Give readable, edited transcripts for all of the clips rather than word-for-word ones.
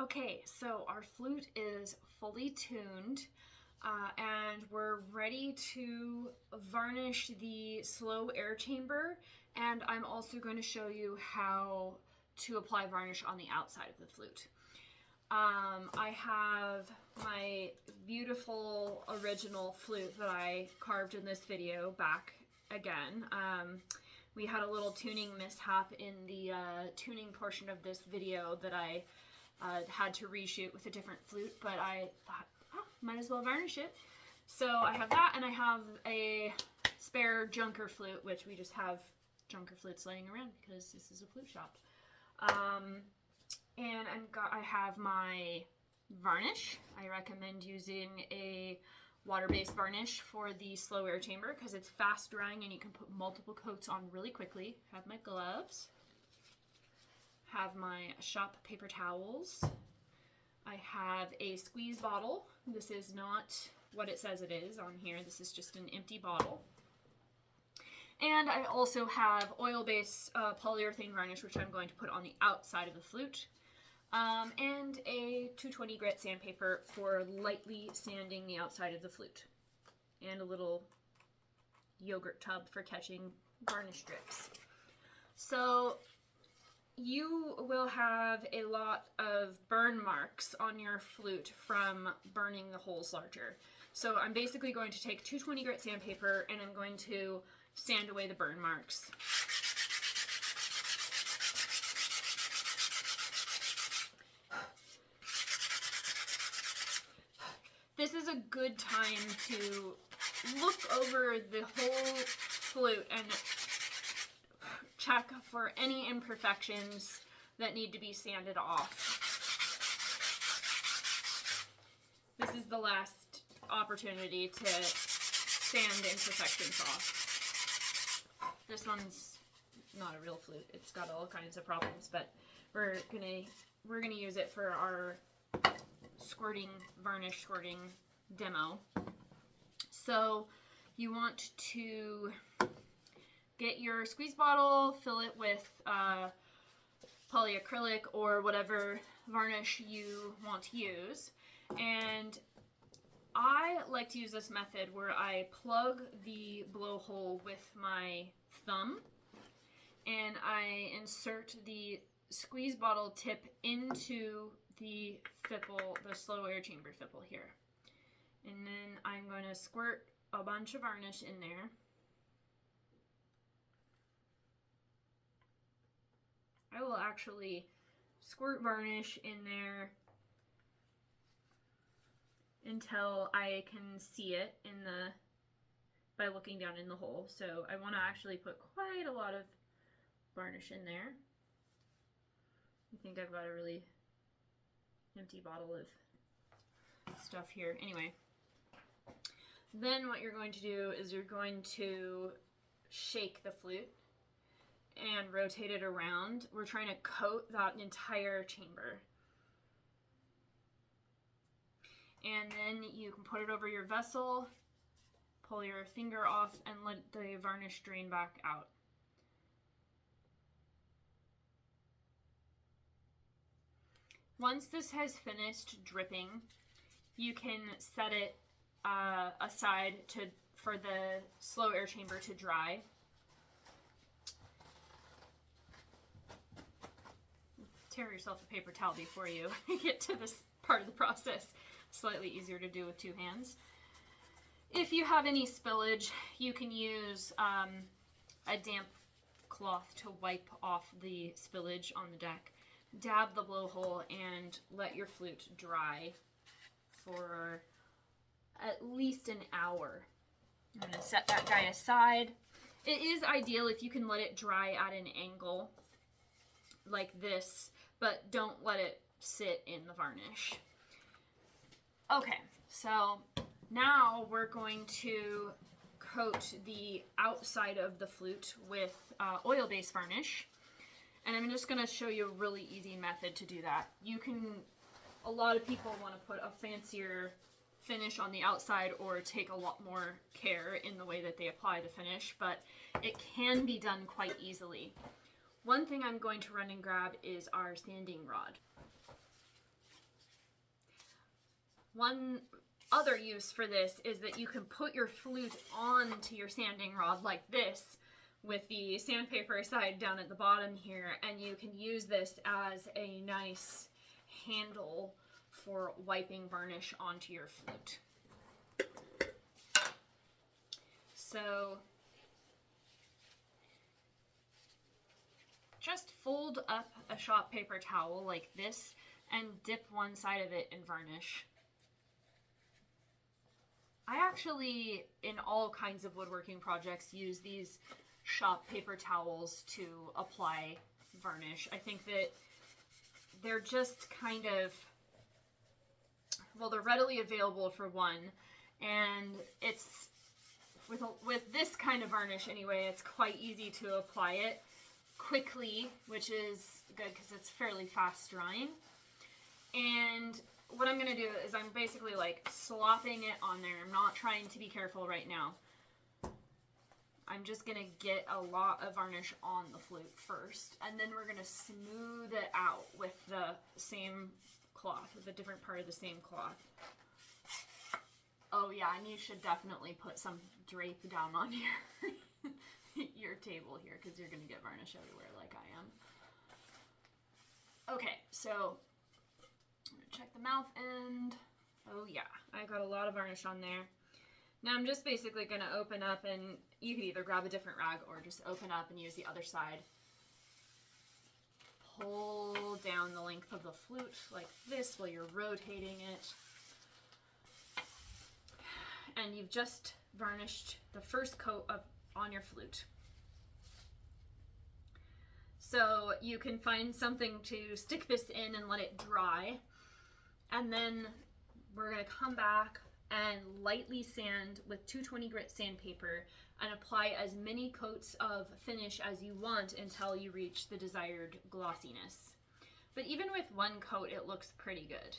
Okay, so our flute is fully tuned and we're ready to varnish the slow air chamber, and I'm also going to show you how to apply varnish on the outside of the flute. I have my beautiful original flute that I carved in this video back again. We had a little tuning mishap in the tuning portion of this video that I had to reshoot with a different flute, but I thought, oh, might as well varnish it. So I have that, and I have a spare junker flute, which we just have junker flutes laying around because this is a flute shop. And I have my varnish. I recommend using a water-based varnish for the slow air chamber because it's fast drying and you can put multiple coats on really quickly. Have my gloves. Have my shop paper towels. I have a squeeze bottle. This is not what it says it is on here. This is just an empty bottle. And I also have oil-based polyurethane varnish, which I'm going to put on the outside of the flute. And a 220 grit sandpaper for lightly sanding the outside of the flute. And a little yogurt tub for catching varnish drips. So you will have a lot of burn marks on your flute from burning the holes larger. So I'm basically going to take 220 grit sandpaper and I'm going to sand away the burn marks. This is a good time to look over the whole flute and check for any imperfections that need to be sanded off. This is the last opportunity to sand imperfections off. This one's not a real flute. It's got all kinds of problems, but we're gonna use it for our varnish squirting demo. So you want to get your squeeze bottle, fill it with polyacrylic or whatever varnish you want to use. And I like to use this method where I plug the blowhole with my thumb and I insert the squeeze bottle tip into the fipple, the slow air chamber fipple here. And then I'm going to squirt a bunch of varnish in there. I will actually squirt varnish in there until I can see it by looking down in the hole. So I want to actually put quite a lot of varnish in there. I think I've got a really empty bottle of stuff here. Anyway, then what you're going to do is you're going to shake the flute and rotate it around. We're trying to coat that entire chamber. And then you can put it over your vessel, pull your finger off, and let the varnish drain back out. Once this has finished dripping, you can set it aside for the slow air chamber to dry. Tear yourself a paper towel before you get to this part of the process. Slightly easier to do with two hands. If you have any spillage, you can use a damp cloth to wipe off the spillage on the deck. Dab the blowhole and let your flute dry for at least an hour. I'm going to set that guy aside. It is ideal if you can let it dry at an angle like this, but don't let it sit in the varnish. Okay, so now we're going to coat the outside of the flute with oil-based varnish. And I'm just going to show you a really easy method to do that. A lot of people want to put a fancier finish on the outside or take a lot more care in the way that they apply the finish, but it can be done quite easily. One thing I'm going to run and grab is our sanding rod. One other use for this is that you can put your flute onto your sanding rod like this with the sandpaper side down at the bottom here, and you can use this as a nice handle for wiping varnish onto your flute. So just fold up a shop paper towel like this and dip one side of it in varnish. I actually, in all kinds of woodworking projects, use these shop paper towels to apply varnish. I think that they're just kind of, well, they're readily available for one, and it's, with this kind of varnish anyway, it's quite easy to apply it quickly, which is good because it's fairly fast drying. And what I'm going to do is I'm basically like slopping it on there. I'm not trying to be careful right now. I'm just going to get a lot of varnish on the flute first, and then we're going to smooth it out with the same cloth, with a different part of the same cloth. Oh yeah, and you should definitely put some drape down on your table here, because you're going to get varnish everywhere like I am. Okay, so I'm going to check the mouth end. Oh yeah, I got a lot of varnish on there. Now I'm just basically going to open up, and you could either grab a different rag or just open up and use the other side. Pull down the length of the flute like this while you're rotating it. And you've just varnished the first coat on your flute. So you can find something to stick this in and let it dry. And then we're going to come back and lightly sand with 220 grit sandpaper and apply as many coats of finish as you want until you reach the desired glossiness. But even with one coat, it looks pretty good.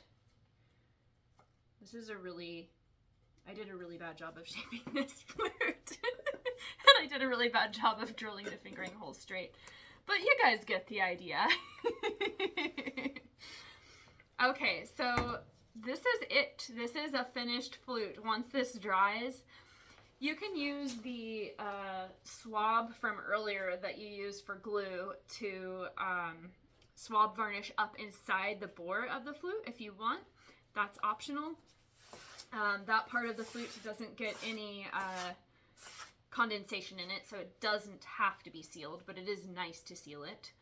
This is I did a really bad job of shaping this flute. And I did a really bad job of drilling the fingering holes straight. But you guys get the idea. Okay, so this is it. This is a finished flute. Once this dries, you can use the swab from earlier that you used for glue to swab varnish up inside the bore of the flute if you want. That's optional. That part of the flute doesn't get any condensation in it, so it doesn't have to be sealed, but it is nice to seal it.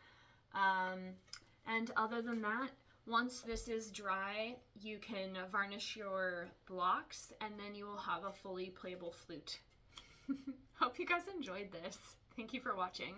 And other than that, once this is dry, you can varnish your blocks, and then you will have a fully playable flute. Hope you guys enjoyed this. Thank you for watching.